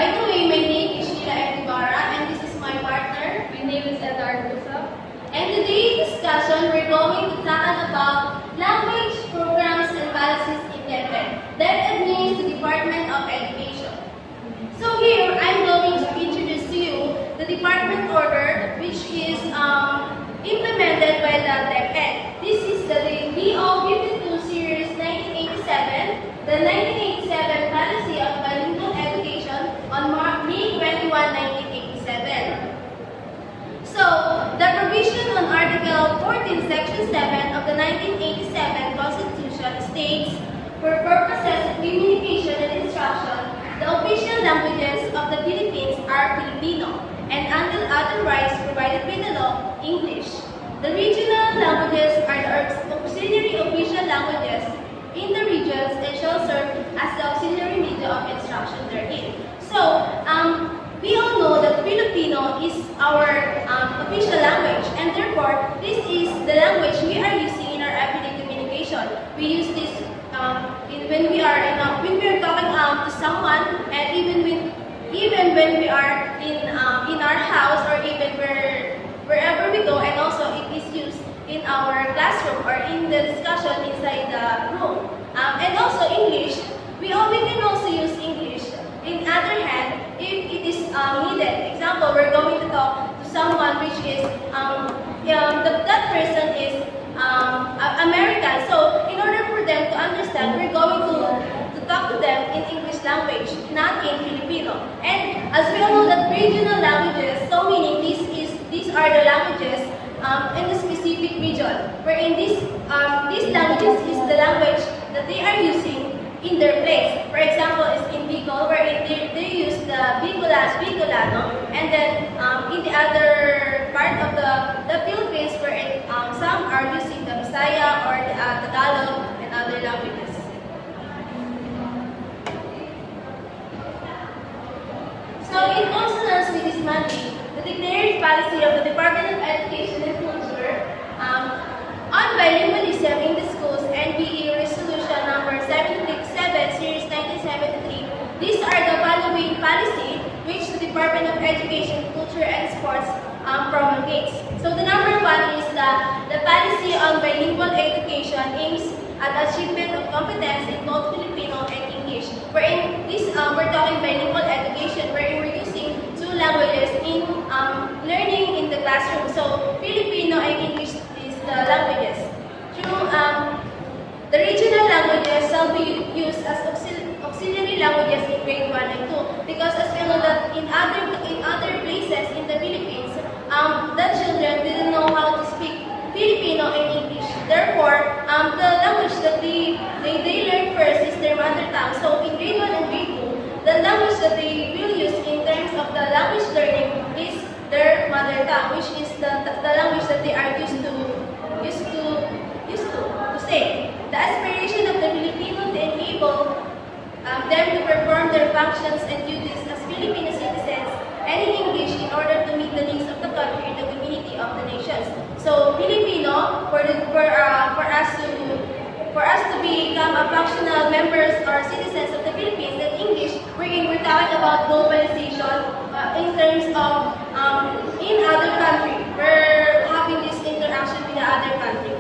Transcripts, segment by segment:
By the way, my name is Sheila Ibarra, and this is my partner. My name is Edar Gusa. And today's discussion, we're going to talk about language programs and policies in DepEd. DepEd means the Department of Education. So here, I'm going to introduce to you the department order, which is implemented by the DepEd. This is the DO 52 Series 1987, the 1987 Policy of Bilingual Education on May 21, 1987. So, the provision on Article 14, Section 7 of the 1987 Constitution states, for purposes of communication and instruction, the official languages of the Philippines are Filipino, and until otherwise provided by the law, English. The regional languages are the auxiliary official languages in the regions and shall serve as the auxiliary media of instruction therein. So, we all know that Filipino is our official language, and therefore, this is the language we are using in our everyday communication. We use this when we are talking to someone, and even when we are in our house, or even wherever we go, and also it is used in our classroom or in the discussion inside the room. And also English, we can also use English. In other hand, if it is needed, example, we're going to talk to someone which is that person is American. So in order for them to understand, we're going to talk to them in English language, not in Filipino. And as we all know that regional languages, so meaning these are the languages in the specific region, wherein these languages is the language that they are using in their place. For example, is in Bicol, wherein they use the Bicolano, and then in the other part of the Philippines, wherein some are using the Bisaya or the Tagalog and other languages. So in consonance with this mandate, the declared policy of the Department of Education and Culture on bilingualism in the schools, NBE Resolution number 767 Series 1973. These are the following policy which the Department of Education, Culture and Sports promulgates. So the number one is the policy on bilingual education aims at achievement of competence in both Filipino and English. Wherein this we're talking bilingual education, wherein we're using two languages in learning in the classroom. So Filipino and English is the languages. Through the regional languages shall be used as auxiliary languages in grade 1 and 2, because as we know that in other places in the Philippines, the children didn't know how to speak Filipino and English. Therefore, the language that they learn first is their mother tongue. So in grade 1 and grade 2, the language that they will use in terms of the language learning is their mother tongue, which is the language that they are used to say. The aspiration of the Filipino to enable them to perform their functions and duties as Filipino citizens and in English in order to meet the needs of the country and the community of the nations. So Filipino, for us to become a functional members or citizens of the Philippines, and English, we're talking about globalization in terms of in other country. We're having this interaction with the other country.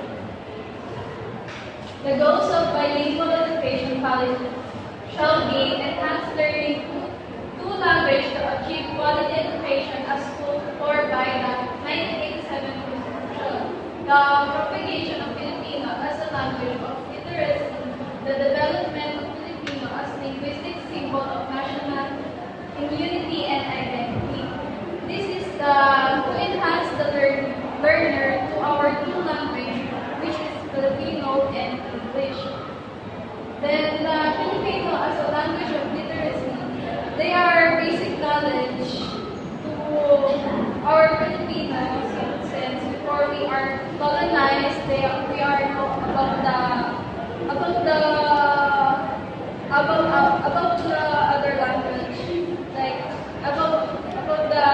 The goals of bilingual education policy shall be enhanced learning two language to achieve quality education as called for by the 1987 Constitution, the propagation of Filipino as a language of literacy, the development of Filipino as linguistic symbol of national unity and identity. This is to enhance the learner to our two language, which is Filipino and English. Then the Filipino as a language of literacy, they are basic knowledge to our Filipinos in a sense. Before we are colonized, we are know about the other language, like about the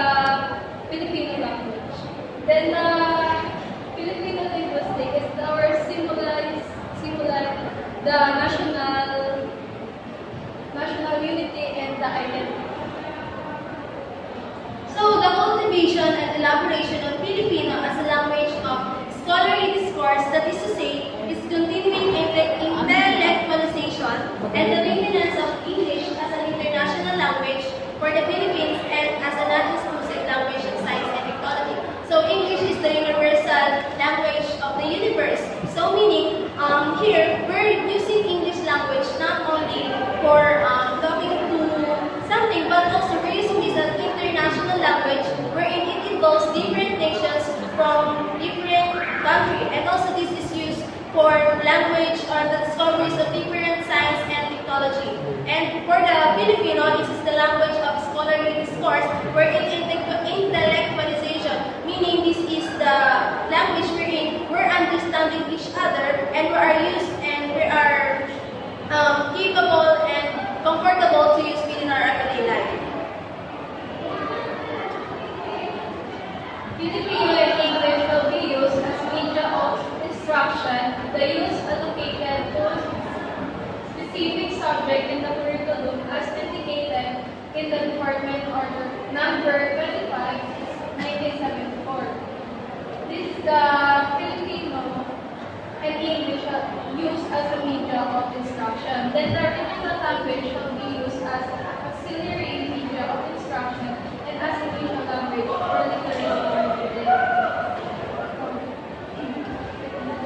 Filipino language. Then Filipino linguistic is our symbolize the national unity and the identity. innovation and elaboration of Filipino as a language of scholarly discourse, that is to say, its continuing intellectualization and the maintenance of English as an international language for the Philippines and as a non-exclusive language of science and technology. So English is the universal language of the universe. So meaning, here, we're using English language not only for talking to something, but also we're using this as international language wherein it involves different nations from different countries. And also this is used for language or the discoveries of different science and technology. And for the Filipino, this is the language of scholarly discourse wherein intellectualization, meaning this is the language wherein we're understanding each other and we are used and we are capable and comfortable to use within our everyday life. Filipino and English will be used as media of instruction. The use allocated to specific subject in the curriculum as indicated in the Department Order Number 25, 1974. This is the Filipino and English used as a media of instruction. Then the regional language will be used as auxiliary media of instruction and as a regional language for literacy.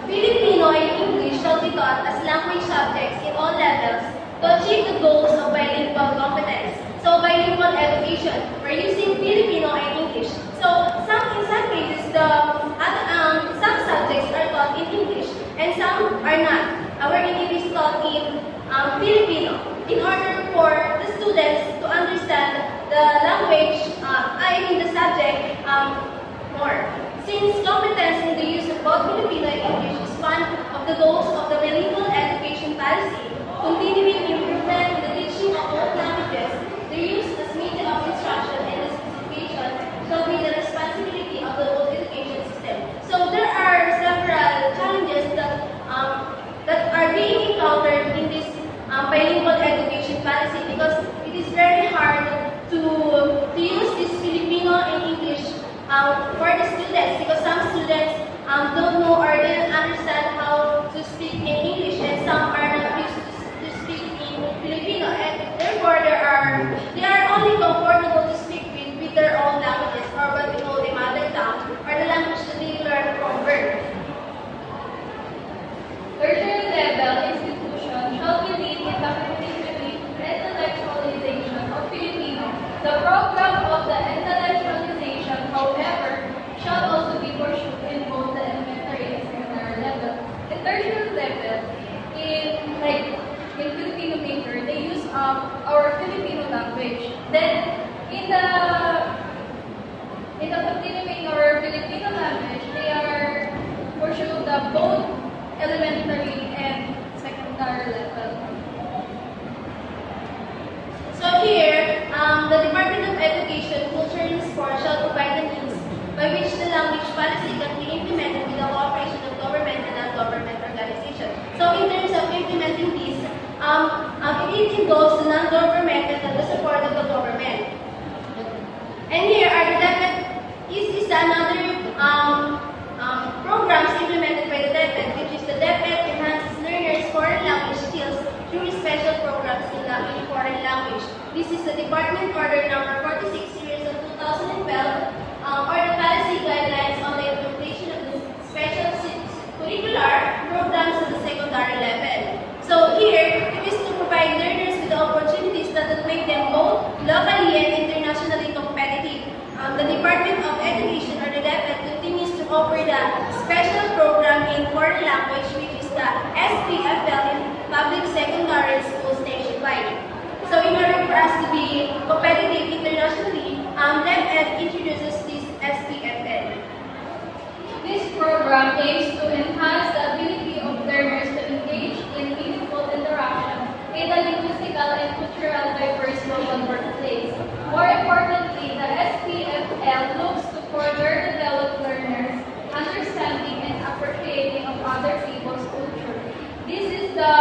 Filipino and English shall be taught as language subjects in all levels to achieve the goals of bilingual competence. So bilingual education, we're using Filipino and English. So in some cases, some subjects are taught in English and some are not. Wherein it is taught in Filipino in order for the students to understand the language, the subject more. Since competence in the use of both Filipino and English is one of the goals of the bilingual education policy, continuing improvement in the teaching of both languages, their use as media of instruction and the specification shall be the responsibility of the whole education system. So there are several challenges that are being encountered in this bilingual education policy because it is very hard to use this Filipino and English for the students because some students don't know or didn't understand how to speak in English and some are not used to speak in Filipino and therefore they are only comfortable to speak with their own languages or what we call the mother tongue or the language that they learn from birth. Tertiary level institution shall be lead in the continuing intellectualization of Filipino. The program of the intellectualization, however, shall also be pursued in both the elementary and secondary level. In tertiary level, in Filipino major, they use our Filipino language. Then in the continuing or Filipino language, they are pursued the both elementary and secondary level. So here, the Department of Education, Culture and Sport shall provide the means by which the language policy can be implemented with the cooperation of government and non-government organizations. So in terms of implementing this, it involves the non-government and the support of the government. And here are the DepEd, is another programs implemented by the DepEd, which is the DepEd enhances learners' foreign language skills through special programs in foreign language. This is the Department Order Number 46, Series of 2012, or the policy guidelines on the implementation of the special curricular programs at the secondary level. So here, it is to provide learners with the opportunities that will make them both locally and internationally competitive. The Department of Education, or the DepEd, continues to offer the special program in foreign language, which is the SPFL in public secondary schools nationwide. So in order for us to be competitive internationally, DepEd introduces this SPFL. This program aims to enhance the ability of learners to engage in meaningful interaction in a linguistical and cultural diverse global workplace. More importantly, the SPFL looks to further develop learners' understanding and appreciating of other people's culture. This is the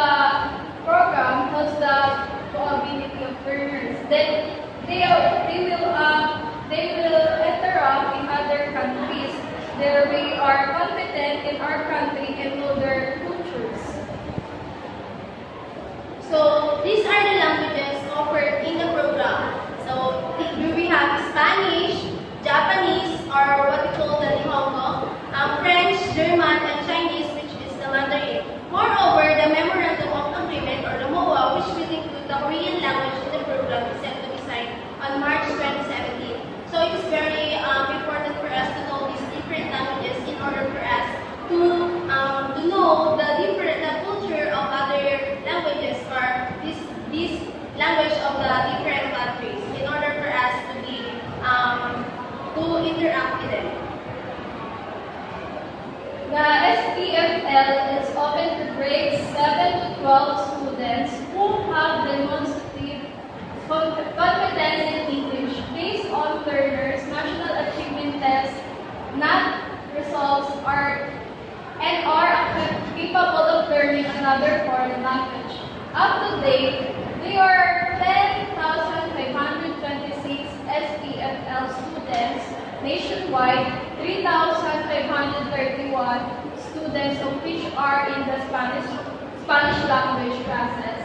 program helps the There we are competent in our country and know their cultures. So these are the languages offered in the program. So here we have Spanish, Japanese, or what we call the Nihongo, French, German, and Chinese, which is the Mandarin. Moreover, the Memorandum of Agreement, or the MOA, which will include the Korean language in the program, is set to be signed on March 2017. So it is very important for us to know these different languages in order for us to know the culture of other languages, or this language of the different countries, in order for us to interact with them. The STFL is open to grades 7 to 12 students who have demonstrative competence in English based on learners' national achievement tests, NAT results, are capable of learning another foreign language. Up to date, there are 10,526 STFL students nationwide, 3,531 students of which are in the Spanish language classes,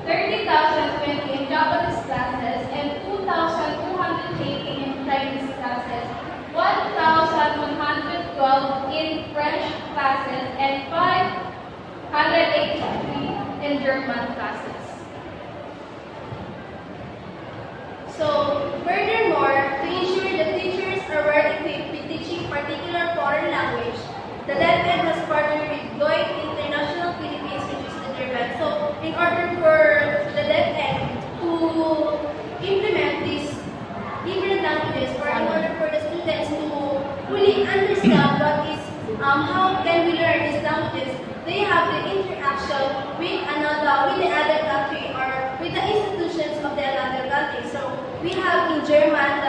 30,020 in Japanese classes, and 2,280 in Chinese classes, 1,112 in French classes, and 583 in German classes. So, furthermore, to ensure that teachers are well equipped with teaching particular foreign language, the DepEd has partnered with DepEd International Philippines, which is the German. So, in order for the DepEd to implement these different languages, or in order for the students to fully understand what is how can we learn these languages, they have the interaction with the other country, or with the institutions of the other country. So we have in German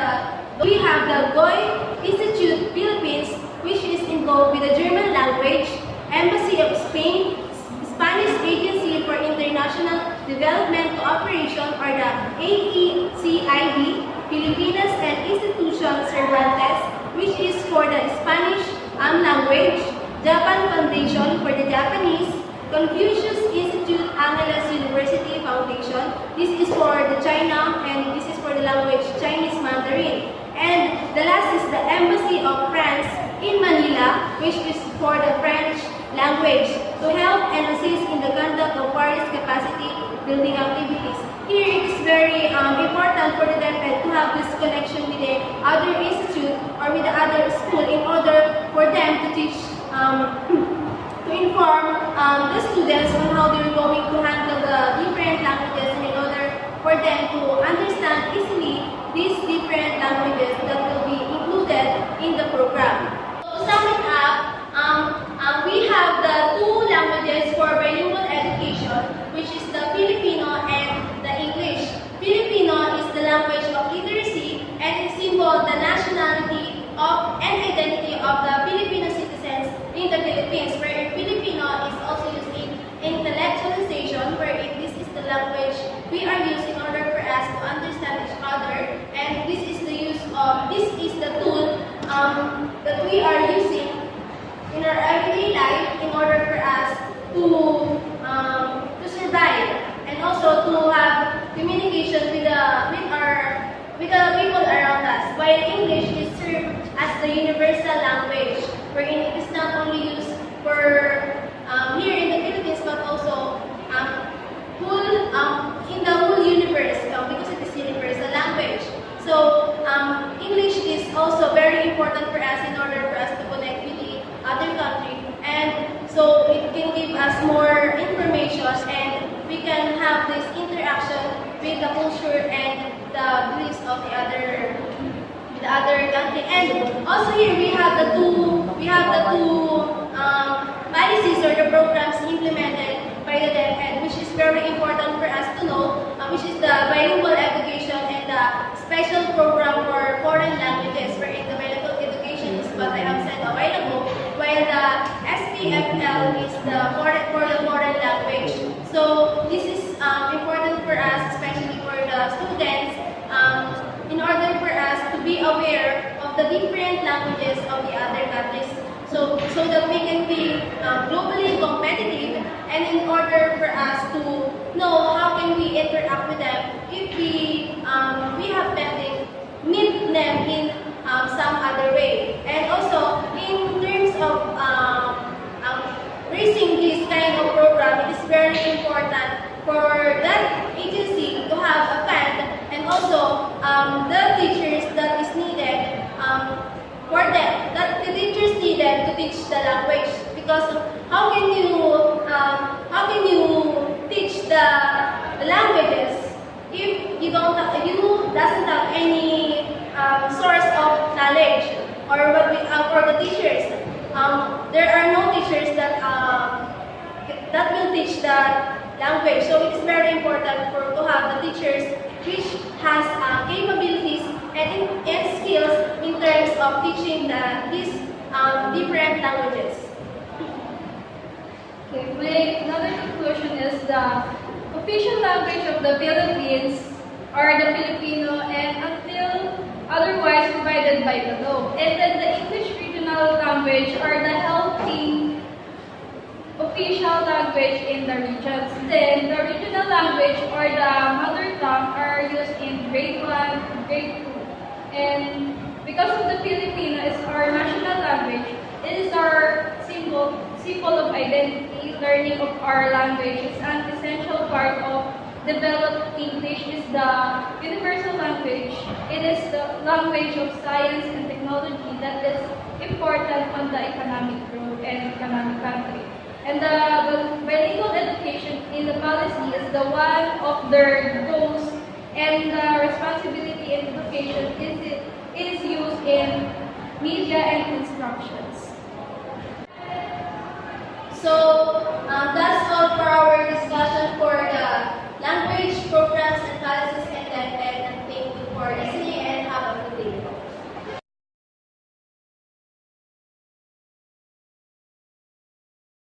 we have the Goethe Institute Philippines, which is involved with the German language, Embassy of Spain, Spanish Agency for International Development Cooperation, or the AECID, Filipinas, and Institution Cervantes, which is for the Spanish language, Japan Foundation for the Japanese, Confucius Institute Angeles University Foundation. This is for the China, and this is for the language Chinese Mandarin. And the last is the Embassy of France in Manila, which is for the French language, to help and assist in the conduct of various capacity building activities. Here it is very important for the DepEd to have this connection with the other institute or with the other school, in order for them to teach, to inform the students on how they're going to handle the different languages, in order for them to understand easily these different languages that will be included in the program. So to sum it up, we have the two languages for bilingual education, which is the Filipino and the English. Filipino is the language of literacy, and it symbols the nationality and identity of the Filipino citizens in the Philippines, where Filipino is also used in intellectualization, where this is the language we are using in order for us to understand each other, and this is the tool that we are using in our everyday life in order for us to survive, and also to have communication with the people around us. While English is served as the universal language, wherein it is not only used for here in the Philippines, but also in the whole universe, because it is universal language. So English is also very important for us in order for us to connect with the other country, and so it can give us more information, and we can have this interaction with the culture and the beliefs of the other country. And also here we have the two policies or the programs implemented by the DepEd, which is very important for us to know, which is the bilingual education and the special program for foreign languages, wherein the bilingual education is what I have said a while ago, while the SPFL is for the foreign language. So this is important for us, especially for the students, in order for us to be aware of the different languages of the other countries, so that we can be globally competitive, and in order for us to know how can we interact with them if we have meet them in some other way. And also, in terms of raising this kind of program, it is very important for that agency to have a fund, and also the teachers that is needed for them, that the teachers needed to teach the language. Because how can you teach the languages if you doesn't have any source of knowledge, or what we for the teachers? There are no teachers that will teach the language. So it is very important to have the teachers which has capabilities and skills in terms of teaching these different languages. Okay, my another conclusion is the official language of the Philippines are the Filipino, and until otherwise provided by the law. And then the English regional language are the helping official language in the regions. Then the regional language or the mother tongue are used in grade 1, grade 2. And because of the Filipino is our national language, it is our symbol of identity. Learning of our language is an essential part of developed English is the universal language. It is the language of science and technology that is important on the economic growth and economic country. And the bilingual education in the policy is the one of their goals, and the responsibility in education is used in media and instructions. So that